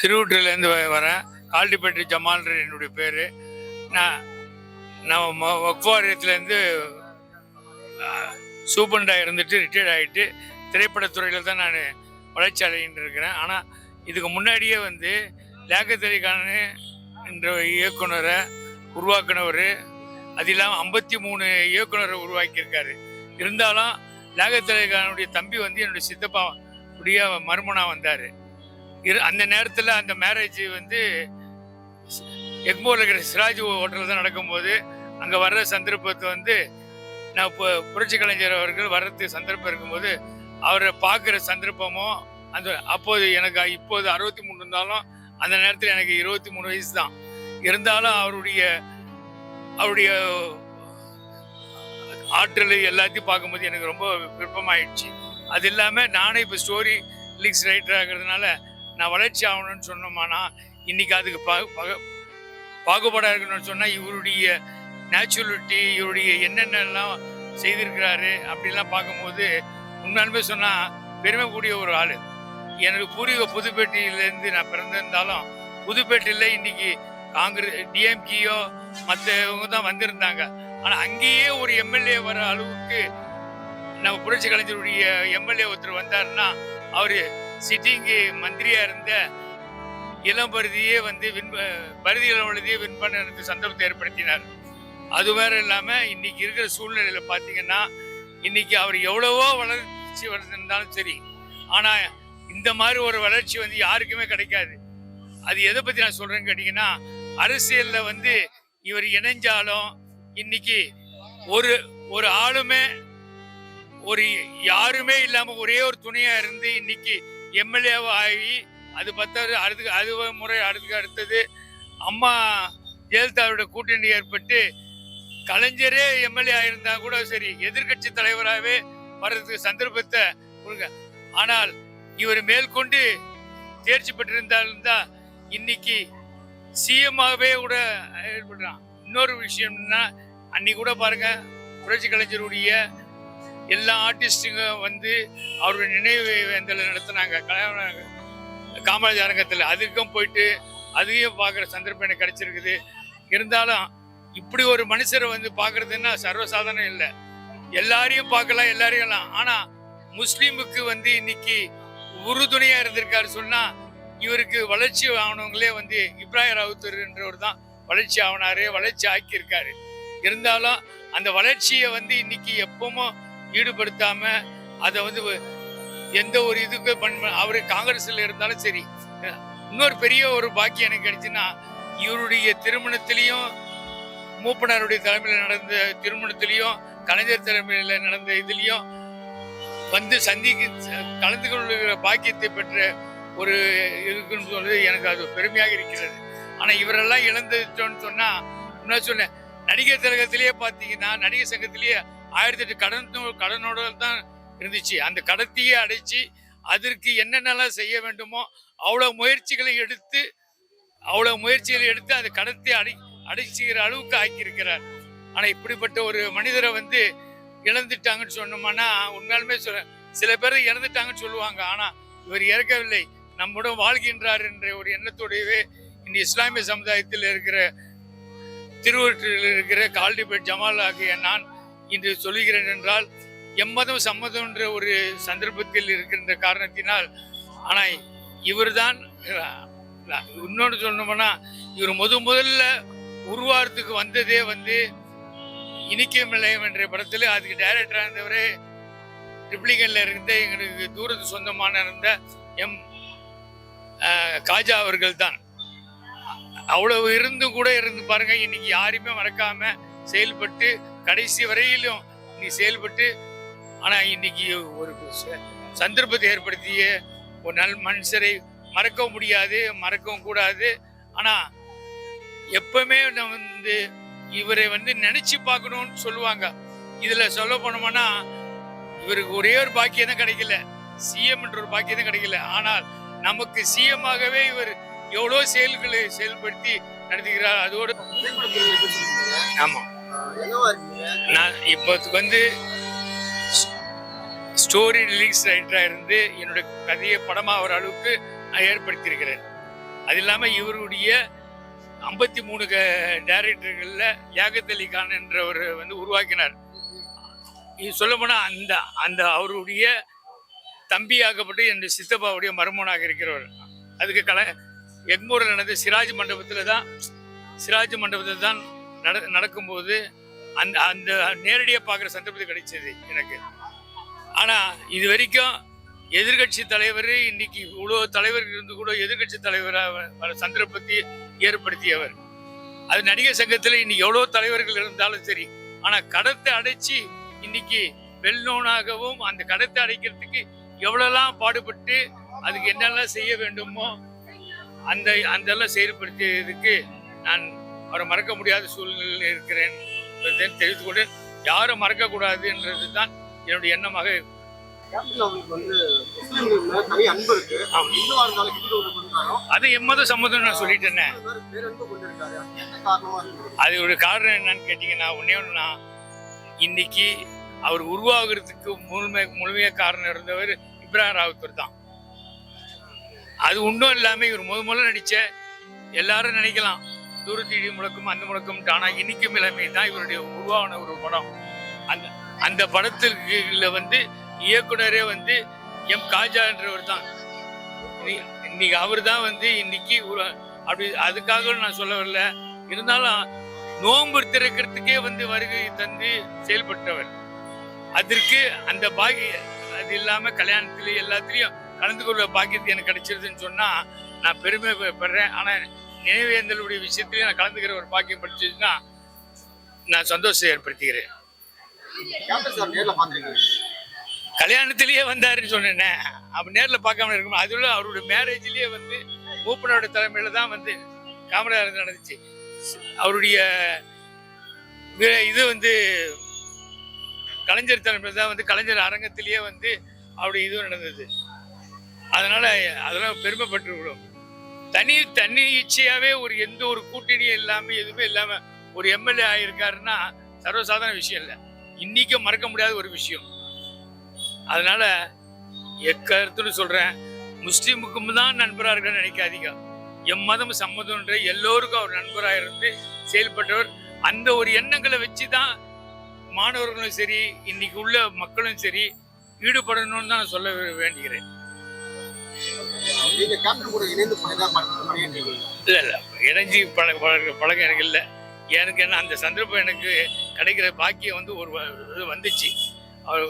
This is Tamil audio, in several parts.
திருவூற்றிலேருந்து வரேன். கால்டிப்பட்டி ஜமால்ன்ற என்னுடைய பேர். நான் நான் வக்ஃப் வாரியத்துலேருந்து சூப்பரண்டாக இருந்துட்டு ரிட்டையர்ட் ஆகிட்டு திரைப்படத்துறையில் தான் நான் வளர்ச்சி அடைகிட்டு இருக்கிறேன். ஆனால் இதுக்கு முன்னாடியே வந்து லியாக்கத் அலி கான் என்ற இயக்குனரை உருவாக்குனவர், அது இல்லாமல் 53 இயக்குனரை உருவாக்கியிருக்காரு. இருந்தாலும் லியாக்கத் அலி கானுடைய தம்பி வந்து என்னுடைய சித்தப்பா உடைய மருமனாக வந்தார். அந்த நேரத்தில் அந்த மேரேஜ் வந்து எக்மோரில் இருக்கிற சிராஜ் ஹோட்டலில் தான் நடக்கும்போது அங்கே வர்ற சந்தர்ப்பத்தை வந்து நான் இப்போ புரட்சி கலைஞர் அவர்கள் வர்றதுக்கு சந்தர்ப்பம் இருக்கும்போது அவரை பார்க்குற சந்தர்ப்பமும் அந்த அப்போது எனக்கு இப்போது 63 இருந்தாலும் அந்த நேரத்தில் எனக்கு 23 வயசு தான். இருந்தாலும் அவருடைய ஆற்றல் எல்லாத்தையும் பார்க்கும்போது எனக்கு ரொம்ப விருப்பமாயிடுச்சு. அது இல்லாமல் நானே இப்போ ஸ்டோரி லிரிக்ஸ் ரைட்டர் ஆகிறதுனால நான் வளர்ச்சி ஆகணும்னு சொன்னோம்னா இன்னைக்கு அதுக்கு பாகுபாடாக இருக்கணும்னு சொன்னால் இவருடைய நேச்சுரலிட்டி, இவருடைய என்னென்னலாம் செய்திருக்கிறாரு அப்படிலாம் பார்க்கும்போது உண்மையாலுமே சொன்னால் பெருமை கூடிய ஒரு ஆள். எனக்கு பூர்வீக புதுப்பேட்டையிலேருந்து நான் பிறந்திருந்தாலும் புதுப்பேட்டையில் இன்னைக்கு காங்கிரஸ் டிஎம்கேயோ மற்றவங்க தான் வந்திருந்தாங்க. ஆனால் அங்கேயே ஒரு எம்எல்ஏ வர அளவுக்கு நம்ம புரட்சி கலைஞருடைய எம்எல்ஏ ஒருத்தர் வந்தாருன்னா அவர் சிட்டிங்கு மந்திரியா இருந்த இளம்பருதியே வந்து பருதி இளம்பருதியை வின் பண்ண சந்தர்ப்பத்தை ஏற்படுத்தினார். அது வேற இல்லாம இன்னைக்கு இருக்கிற சூழ்நிலையில பாத்தீங்கன்னா இன்னைக்கு அவர் எவ்வளவோ வளர்ச்சி வளர்ந்திருந்தாலும் சரி, ஆனா இந்த மாதிரி ஒரு வளர்ச்சி வந்து யாருக்குமே கிடைக்காது. அது எதை பத்தி நான் சொல்றேன்னு கேட்டீங்கன்னா, அரசியல்ல வந்து இவர் இணைஞ்சாலும் இன்னைக்கு ஒரு ஆளுமே யாருமே இல்லாம ஒரே ஒரு துணையா இருந்து இன்னைக்கு எம்எல்ஏவா ஆகி அது அது முறை அடுத்தது அம்மா ஜெயலலிதாவுடைய கூட்டணி ஏற்பட்டு கலைஞரே எம்எல்ஏ ஆயிருந்தா கூட சரி எதிர்கட்சி தலைவராகவே வர்றதுக்கு சந்தர்ப்பத்தை கொடுங்க. ஆனால் இவர் மேற்கொண்டு தேர்ச்சி பெற்றிருந்தா இன்னைக்கு சிஎம்மாகவே கூட ஏற்படுறான். இன்னொரு விஷயம்னா அன்னைக்கு கூட பாருங்க புரட்சி கலைஞருடைய எல்லா ஆர்டிஸ்டுங்க வந்து அவருடைய நினைவு வேந்தல் நடத்தினாங்க காமராஜ் அரங்கத்தில். அதுக்கும் போயிட்டு அதையும் பார்க்குற சந்தர்ப்பம் எனக்கு கிடைச்சிருக்குது. இருந்தாலும் இப்படி ஒரு மனுஷரை வந்து பார்க்கறதுன்னா சர்வசாதாரணம் இல்லை. எல்லாரையும் பார்க்கலாம், எல்லாரையும். ஆனால் முஸ்லீமுக்கு வந்து இன்னைக்கு உறுதுணையாக இருந்திருக்காரு சொன்னா இவருக்கு வளர்ச்சி ஆனவங்களே வந்து இப்ராஹிம் ராவுத்தர்ன்றவர் தான் வளர்ச்சி ஆகினாரு, வளர்ச்சி ஆக்கியிருக்காரு. இருந்தாலும் அந்த வளர்ச்சியை வந்து இன்னைக்கு எப்பவும் ஈடுபடுத்தாம அதை வந்து எந்த ஒரு இதுக்கு அவரு காங்கிரஸ்ல இருந்தாலும் சரி. இன்னொரு பெரிய ஒரு பாக்கியம் எனக்கு கிடைச்சுன்னா இவருடைய திருமணத்திலையும் மூப்பனாருடைய தலைமையில நடந்த திருமணத்திலையும் கலைஞர் தலைமையில நடந்த இதுலயும் வந்து கலந்து கொள்ளுகிற பாக்கியத்தை பெற்ற ஒரு இருக்குன்னு சொல்றது எனக்கு அது பெருமையாக இருக்கிறது. ஆனா இவரெல்லாம் இழந்துட்டோன்னு சொன்னா என்ன சொன்னேன், நடிகர் திலகத்திலேயே பாத்தீங்கன்னா நடிகர் சங்கத்திலேயே 1008 கடனோட தான் இருந்துச்சு. அந்த கடத்தையே அடைச்சி அதற்கு என்னென்னலாம் செய்ய வேண்டுமோ அவ்வளவு முயற்சிகளை எடுத்து அந்த கடத்தை அடைச்சிக்கிற அளவுக்கு ஆக்கியிருக்கிறார். ஆனா இப்படிப்பட்ட ஒரு மனிதரை வந்து இழந்துட்டாங்கன்னு சொன்னோம்னா உண்மையாலுமே சில பேர் இறந்துட்டாங்கன்னு சொல்லுவாங்க. ஆனா இவர் இறக்கவில்லை, நம்முடன் வாழ்கின்றார் என்ற ஒரு எண்ணத்தோடவே இந்த இஸ்லாமிய சமுதாயத்தில் இருக்கிற திருவூற்றில் இருக்கிற கால்டிபேட் ஜமால் ஆகிய நான் இன்று சொல்லுகிறேன் என்றால் எம்மதம் சம்மதம் என்ற ஒரு சந்தர்ப்பத்தில் இருக்கின்ற காரணத்தினால். ஆனா இவர் தான் இன்னொன்று சொல்லணும்னா இவர் முதல்ல உருவாரத்துக்கு வந்ததே வந்து இனிக்கும் நிலையம் என்ற படத்துல அதுக்கு டைரக்டரா இருந்தவரே ரிப்ளிகன்ல இருந்த எங்களுக்கு தூரத்து சொந்தமான இருந்த காஜா அவர்கள் தான். அவ்வளவு இருந்து பாருங்க இன்னைக்கு யாரையுமே மறக்காம செயல்பட்டு கடைசி வரையிலும் நீ செயல்பட்டு. ஆனா இன்னைக்கு ஒரு சந்தர்ப்பத்தை ஏற்படுத்திய ஒரு நல் மனுஷரை மறக்கவும் முடியாது, மறக்கவும் கூடாது. ஆனா எப்பவுமே நம்ம வந்து இவரை வந்து நினைச்சு பார்க்கணும்னு சொல்லுவாங்க. இதுல சொல்ல போனோம்னா இவருக்கு ஒரே ஒரு பாக்கியம் தான் கிடைக்கல, சிஎம் என்ற ஒரு பாக்கியம் தான் கிடைக்கல. ஆனால் நமக்கு சிஎம் ஆகவே இவர் எவ்வளவு செயல்களை செயல்படுத்தி நடத்துகிறார். அதோடு ஆமா நான் இப்போதுக்கு வந்து ஸ்டோரி லிரிக்ஸ் ரைட்டரா இருந்து என்னோட கதையை படமாகிற அளவுக்கு நான் ஏற்படுத்தியிருக்கிறேன். அது இல்லாம இவருடைய 53 டைரக்டர்கள்ல லியாகத் அலி கான் என்றவர் வந்து உருவாக்கினார். இது சொல்ல போனா அந்த அந்த அவருடைய தம்பியாகப்பட்டு என் சித்தப்பாவுடைய மருமகனாக இருக்கிறவர். அதுக்கு எக்மூரில் நடந்த சிராஜ் மண்டபத்தில் தான் நடக்கும்போது அந்த அந்த நேரடியாக பார்க்குற சந்தர்ப்பத்தை கிடைச்சது எனக்கு. ஆனால் இது வரைக்கும் எதிர்கட்சி தலைவர், இன்னைக்கு இவ்வளோ தலைவர் இருந்து கூட எதிர்கட்சி தலைவராக சந்தர்ப்பத்தை ஏற்படுத்தியவர். அது நடிகர் சங்கத்தில் இன்னைக்கு எவ்வளோ தலைவர்கள் இருந்தாலும் சரி, ஆனால் கடத்தை அடைச்சி இன்னைக்கு வெல்நோனாகவும் அந்த கடத்தை அடைக்கிறதுக்கு எவ்வளோலாம் பாடுபட்டு அதுக்கு என்னெல்லாம் செய்ய வேண்டுமோ அந்த செயல்படுத்தியதுக்கு நான் அவரை மறக்க முடியாத சூழ்நிலையில் இருக்கிறேன் தெரிவித்து கொண்டு யாரும் மறக்கக்கூடாது என்றது தான் என்னுடைய எண்ணமாக. அது எம்மத சம்மதம் நான் சொல்லிட்டேனே. அது ஒரு காரணம் என்னன்னு கேட்டீங்கன்னா, ஒன்னே இன்னைக்கு அவர் உருவாகிறதுக்கு முழுமையா காரணம் இருந்தவர் இப்ராஹிம் ராவுத்தர் தான். அது ஒன்றும் இல்லாம இவர் முதல்ல நடிச்ச எல்லாரும் நினைக்கலாம் தூரத்தீடி முழக்கம் அந்த முழக்கம், ஆனா இன்னைக்கும் இளமை தான் இவருடைய உருவான ஒரு படம். அந்த படத்திற்கு வந்து இயக்குனரே வந்து எம் காஜா என்றவர் தான். இன்னைக்கு அவர் தான் வந்து இன்னைக்கு அப்படி அதுக்காக நான் சொல்ல வரல. இருந்தாலும் நோன்பு திறக்கிறதுக்கே வந்து வருகை தந்து செயல்பட்டவர். அதற்கு அந்த அது இல்லாம கல்யாணத்துல எல்லாத்துலயும் கலந்து கொள்ள பாக்கியத்து எனக்கு கிடைச்சிருதுன்னு சொன்னா நான் பெருமைப்படுறேன். ஆனா நினைவேந்தலுடைய விஷயத்திலேயே நான் கலந்துக்கிற ஒரு பாக்கியம் படிச்சதுன்னா நான் சந்தோஷத்தை ஏற்படுத்திக்கிறேன். கல்யாணத்திலேயே வந்தாருன்னு சொன்னேன். அப்ப நேரில் பார்க்காம இருக்கணும். அதுல அவருடைய மேரேஜ்லயே வந்து மூப்பனோட தலைமையில தான் வந்து காமராஜர் நடந்துச்சு. அவருடைய இது வந்து கலைஞர் தலைமையில் தான் வந்து கலைஞர் அரங்கத்திலேயே வந்து அவருடைய இது நடந்தது. அதனால அதெல்லாம் பெருமைப்பட்டுவிடும். தனி இச்சையாவே எந்த ஒரு கூட்டணியும் இல்லாம எதுவுமே இல்லாம ஒரு எம்எல்ஏ ஆயிருக்காருன்னா சர்வசாதாரண விஷயம் இல்லை, இன்னைக்கும் மறக்க முடியாத ஒரு விஷயம். அதனால எக்கருத்துன்னு சொல்றேன், முஸ்லீமுக்கும் தான் நண்பராக இருக்கான்னு நினைக்காதீங்க. எம்மதம் சம்மதம்ன்ற எல்லோருக்கும் அவர் நண்பராக இருந்து செயல்பட்டவர். அந்த ஒரு எண்ணங்களை வச்சுதான் மாணவர்களும் சரி இன்னைக்கு உள்ள மக்களும் சரி ஈடுபடணும்னு தான் நான் சொல்ல வேண்டுகிறேன். இல்ல இணைஞ்சி பழகம் எனக்கு இல்லை. எனக்கு என்ன அந்த சந்தர்ப்பம் எனக்கு கிடைக்கிற பாக்கியம் வந்து ஒரு வந்துச்சு.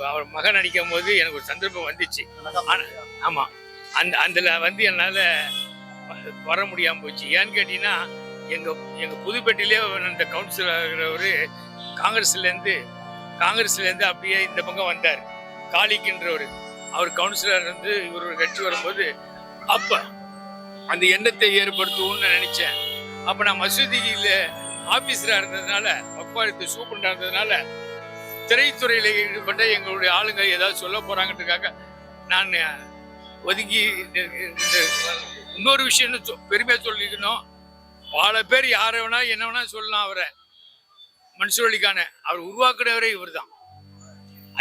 அவர் மகன் நடிக்கும் போது எனக்கு ஒரு சந்தர்ப்பம் வந்துச்சு. ஆமா, அதுல வந்து என்னால வர முடியாம போச்சு. ஏன்னு கேட்டீங்கன்னா எங்க புதுப்பேட்டையிலே இந்த கவுன்சிலர் காங்கிரஸ்ல இருந்து அப்படியே இந்த பக்கம் வந்தார். காளிக்குன்றவர் அவர் கவுன்சிலர் இருந்து இவர் ஒரு கட்சி வரும்போது அப்ப அந்த எண்ணத்தை ஏற்படுத்துவோம்னு நினைச்சேன். அப்ப நான் மசூதியில ஆபீஸரா இருந்ததுனால, வக்ஃப் சூப்பரண்டா இருந்ததுனால, திரைத்துறையில ஈடுபட்ட எங்களுடைய ஆளுங்க ஏதாவது சொல்ல போறாங்கன்றதுக்காக நான் ஒதுங்கி. இன்னொரு விஷயம் பெருமையா சொல்லிக்கணும், பல பேர் யார வேணா என்ன வேணா சொல்லலாம். அவரை மன்சூர் அலிகான அவர் உருவாக்குனவரே இவர் தான்.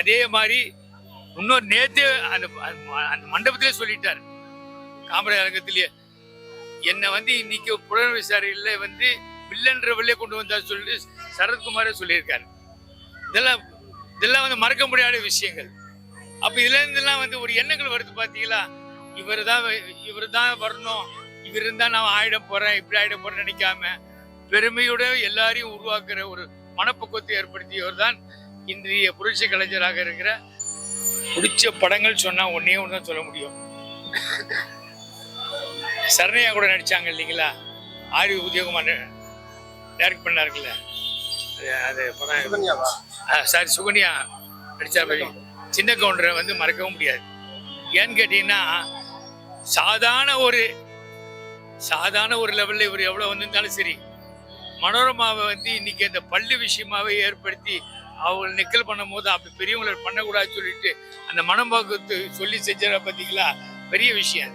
அதே மாதிரி இன்னொரு நேத்தே அந்த மண்டபத்திலே சொல்லிட்டார், காமராஜர் அரங்கத்திலேயே என்னை வந்து இன்னைக்கு புலன் விசாரணையில வந்து வில்லன்ற வெளியே கொண்டு வந்தா சொல்லி சரத்குமாரே சொல்லியிருக்காரு. இதெல்லாம் வந்து மறக்க முடியாத விஷயங்கள். அப்ப இதுல இருந்தெல்லாம் வந்து ஒரு எண்ணங்கள் வருது பாத்தீங்களா, இவர் தான் வரணும், இவர் இருந்தா நான் ஆயிட போறேன், இப்படி ஆயிட போறேன்னு நினைக்காம பெருமையோட எல்லாரையும் உருவாக்குற ஒரு மனப்பக்குவத்தை ஏற்படுத்தியவர் தான் இன்றைய புரட்சி கலைஞராக இருக்கிற. பிடிச்ச படங்கள் சொன்னா ஒன்னே ஒண்ணுதான் சொல்ல முடியும். சரணையா கூட நடிச்சாங்க இல்லைங்களா, ஆரி உதயகுமார் டைரக்ட் பண்ணாருங்கள, அது படம் சாரி சுகன்யா நடிச்சா மாதிரி சின்ன கவுண்டரை வந்து மறக்கவும் முடியாது. ஏன்னு கேட்டீங்கன்னா சாதாரண ஒரு லெவல்ல இவர் எவ்வளவு வந்திருந்தாலும் சரி, மனோரமாவை வந்து இன்னைக்கு இந்த பள்ளி விஷயமாவே ஏற்படுத்தி அவங்க நிக்கல் பண்ணும் போது அப்படி பெரியவங்களை பண்ணக்கூடாதுன்னு சொல்லிட்டு அந்த மனம்பாக்கத்து சொல்லி செஞ்ச பார்த்தீங்களா, பெரிய விஷயம்.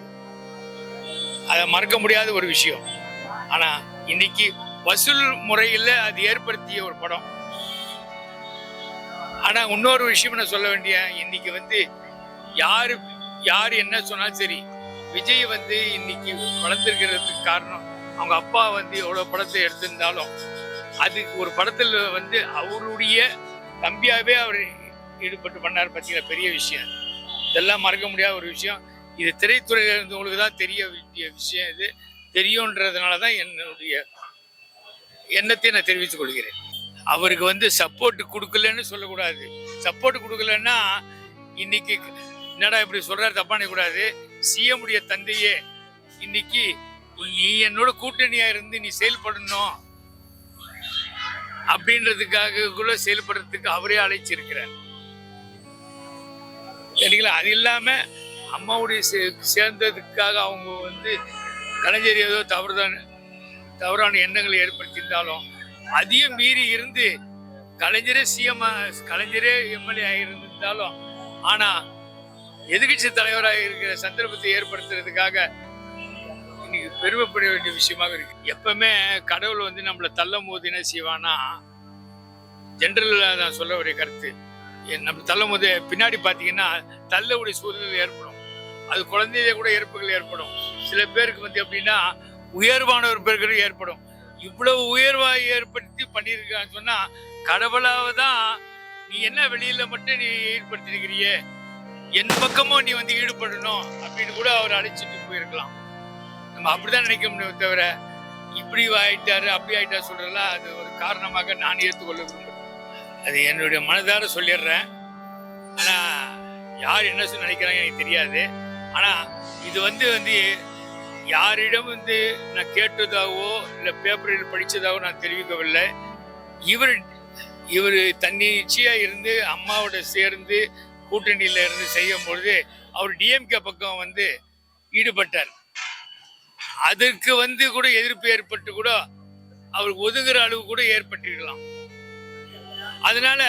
அதை மறக்க முடியாத ஒரு விஷயம். ஆனா இன்னைக்கு வசூல் முறையில் அது ஏற்படுத்திய ஒரு படம். ஆனா இன்னொரு விஷயம் நான் சொல்ல வேண்டிய, இன்னைக்கு வந்து யாரு என்ன சொன்னாலும் சரி, விஜய் வந்து இன்னைக்கு வளர்ந்துருக்கிறதுக்கு காரணம் அவங்க அப்பா வந்து எவ்வளவு படத்தை எடுத்திருந்தாலும் அதுக்கு ஒரு படத்துல வந்து அவருடைய தம்பியாவே அவர் ஈடுபட்டு பண்ணார். பார்த்தீங்கன்னா பெரிய விஷயம், இதெல்லாம் மறக்க முடியாத ஒரு விஷயம். இது திரைத்துறையில இருந்தவங்களுக்கு தான் தெரிய வேண்டிய விஷயம். இது தெரியும்ன்றதுனால தான் என்னுடைய எண்ணத்தை நான் தெரிவித்துக் கொள்கிறேன். அவருக்கு வந்து சப்போர்ட் கொடுக்கலன்னு சொல்லக்கூடாது. சப்போர்ட் கொடுக்கலன்னா இன்னைக்கு என்னடா இப்படி சொல்றாரு தப்பான கூடாது. சிஎம் உடைய தந்தையே இன்னைக்கு நீ என்னோட கூட்டணியா இருந்து நீ செயல்படணும் அப்படின்றதுக்காக கூட செயல்படுறதுக்கு அவரே அழைச்சிருக்கிறார். சரிங்களா? அது இல்லாம அம்மாவுடைய சேர்ந்ததுக்காக அவங்க வந்து கலைஞர் ஏதோ தவறான எண்ணங்களை ஏற்படுத்தியிருந்தாலும் அதையும் மீறி இருந்து கலைஞரே சிஎம் கலைஞரே எம்எல்ஏ ஆகியிருந்தாலும் ஆனா எதிர்கட்சி தலைவராக இருக்கிற சந்தர்ப்பத்தை ஏற்படுத்துறதுக்காக இன்னைக்கு பெருமைப்பட வேண்டிய விஷயமாக இருக்கு. எப்பவுமே கடவுள் வந்து நம்மளை தள்ளும் போது என்ன செய்வானா, ஜென்ரலா நான் சொல்ல வேண்டிய கருத்து, நம்ம தள்ளும் போது பின்னாடி பாத்தீங்கன்னா தள்ளக்கூடிய சூழ்நிலை ஏற்படும். அது குழந்தையிலே கூட இறப்புகள் ஏற்படும். சில பேருக்கு வந்து எப்படின்னா உயர்வானவர்களுக்கு ஏற்படும். இவ்வளவு உயர்வா ஏற்படுத்தி பண்ணியிருக்கான்னு சொன்னா கடவுளாவதான் நீ என்ன வெளியில மட்டும் நீ ஈடுபடுத்திருக்கிறிய, என் பக்கமும் நீ வந்து ஈடுபடணும் அப்படின்னு கூட அவர் அழைச்சிட்டு போயிருக்கலாம். நம்ம அப்படிதான் நினைக்க முடியும் தவிர இப்படி ஆயிட்டாரு அப்படி ஆயிட்டாரு சொல்றதெல்லாம் அது ஒரு காரணமாக நான் ஏற்றுக்கொள்ள விரும்புகிறேன். அது என்னுடைய மனதார சொல்லிடுறேன். ஆனா யார் என்ன நினைக்கிறாங்க எனக்கு தெரியாது. ஆனா இது வந்து யாரிடம் வந்து நான் கேட்டதாவோ இல்லை பேப்பரில் படிச்சதாவோ நான் தெரிவிக்கவில்லை. இவர் தன்னிச்சையா இருந்து அம்மாவோட சேர்ந்து கூட்டணியில இருந்து செய்யும் பொழுது அவர் டிஎம்கே பக்கம் வந்து ஈடுபட்டார். அதற்கு வந்து கூட எதிர்ப்பு ஏற்பட்டு கூட அவருக்கு ஒதுங்குற அளவு கூட ஏற்பட்டிருக்கலாம். அதனால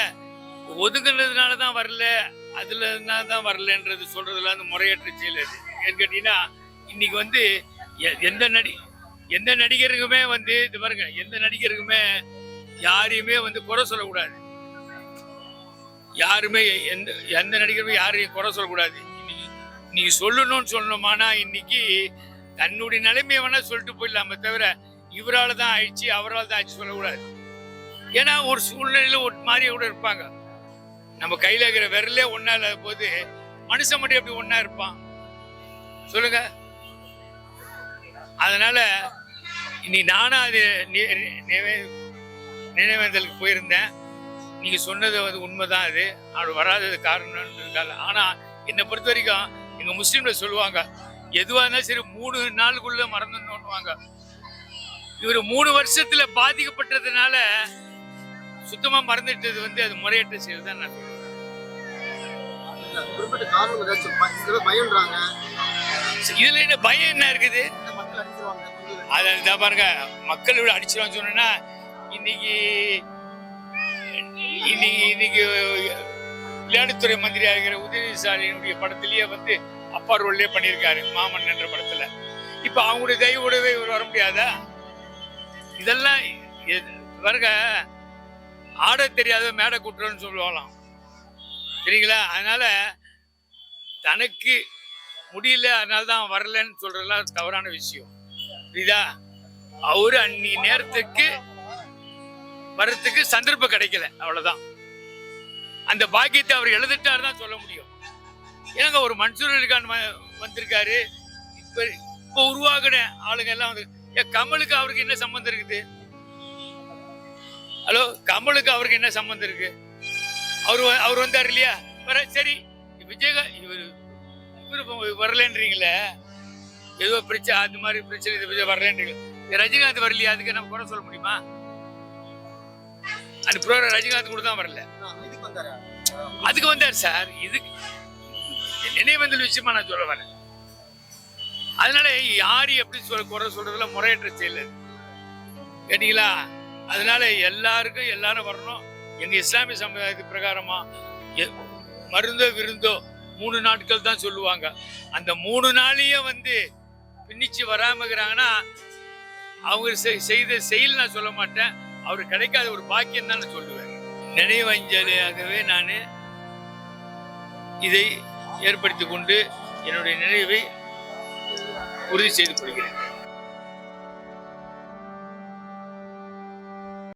ஒதுங்குனதுனாலதான் வரல, அதுலதான் வரலன்றது சொல்றதுல அந்த முறையற்ற செயல். அது ஏன்னு கேட்டீங்கன்னா இன்னைக்கு வந்து எந்த நடிகருக்குமே வந்து இது பாருங்க, எந்த நடிகருக்குமே யாரையுமே வந்து குறை சொல்லக்கூடாது. யாருமே எந்த நடிகருமே யாரையும் குறை சொல்லக்கூடாது. நீ சொல்லணும்னு சொல்லணுமானா இன்னைக்கு தன்னுடைய நிலைமையை வேணா சொல்லிட்டு போயிடலாமே தவிர இவரால் தான் ஆயிடுச்சு அவரால் தான் ஆயிடுச்சு சொல்லக்கூடாது. ஏன்னா ஒரு சூழ்நிலையில ஒரு மாதிரியே கூட இருப்பாங்க. நம்ம கையில இருக்கிற விரலே ஒன்னா இல்லாத போது மனுஷன் மட்டும் எப்படி ஒன்னா இருப்பான் சொல்லுங்க? அதனால இனி நானும் அது நினைவேந்தலுக்கு போயிருந்தேன். நீங்க சொன்னது வந்து உண்மைதான். அது அவர் வராதது காரணம். ஆனா என்னை பொறுத்த வரைக்கும் எங்க முஸ்லீம்ல சொல்லுவாங்க, எதுவா இருந்தாலும் சரி 3 நாளுக்குள்ள மறந்துடணும்னுவாங்க. இவர் 3 வருஷத்துல பாதிக்கப்பட்டதுனால சுத்தமா மறந்துட்டது வந்து அது முறையற்ற செயல் தான் நான் சொல்லுவேன். இதுல என்ன பயம் என்ன இருக்குது? அதான் பாருங்க, மக்கள் அடிச்சிருவாங்க சொன்னா இன்னைக்கு விளையாட்டுத்துறை மந்திரியா இருக்கிற உதயநிதி ஸ்டாலினுடைய படத்திலேயே வந்து அப்பா ரோல்லே பண்ணியிருக்காரு மாமன் என்ற படத்துல. இப்ப அவங்களுடைய தயவுடவே இவர் வர முடியாதா? இதெல்லாம் பாருங்க, ஆட தெரியாத மேடை கூட்டுறோன்னு சொல்லுவாங்களாம், சரிங்களா? அதனால தனக்கு முடியல அதனாலதான் வரலன்னு சொல்றதெல்லாம் தவறான விஷயம், புரியுதா? அவரு அன்னி நேரத்துக்கு வர்றதுக்கு சந்தர்ப்பம் கிடைக்கல, அவ்வளவுதான். அந்த பாக்கியத்தை அவர் எழுதிட்டாரு தான் சொல்ல முடியும். ஏங்க ஒரு மன்சூர் அலிகான் வந்திருக்காரு, இப்ப உருவாகின ஆளுங்க எல்லாம் வந்து கமலுக்கு அவருக்கு என்ன சம்பந்தம் இருக்குது? ஹலோ, கமலுக்கு அவருக்கு என்ன சம்பந்தம் இருக்கு? அவர் வந்தாரு இல்லையா? சரி, இவரு வரலன்றீங்களே, ஏதோ பிரச்சனை அந்த மாதிரி பிரச்சனை வரலன்றீங்க. ரஜினிகாந்த் வரலையா? அதுக்கு நம்ம குறை சொல்ல முடியுமா? அந்த ப்ரோக்ராம் ரஜினிகாந்த் கூட தான் வரல, அதுக்கு வந்தார் சார். இதுக்கு நினைவேந்தல் விஷயமா நான் சொல்ல வரேன். அதனால யாரு எப்படி குறை சொல்றதுல முறையற்ற செயல் கேட்டீங்களா? அதனால எல்லாரும் வரணும். எங்க இஸ்லாமிய சமுதாயத்துக்கு பிரகாரமா மருந்தோ விருந்தோ 3 நாட்கள் தான் சொல்லுவாங்க. அந்த 3 நாளையும் வந்து பின்னிச்சு வராம இருக்கிறாங்கன்னா அவங்க செய்த செயல் நான் சொல்ல மாட்டேன், அவருக்கு கிடைக்காத ஒரு பாக்கியம் தான் நான் சொல்லுவேன். நினைவஞ்சலியாகவே நான் இதை ஏற்படுத்தி கொண்டு என்னுடைய நினைவை உறுதி செய்து கொள்கிறேன்.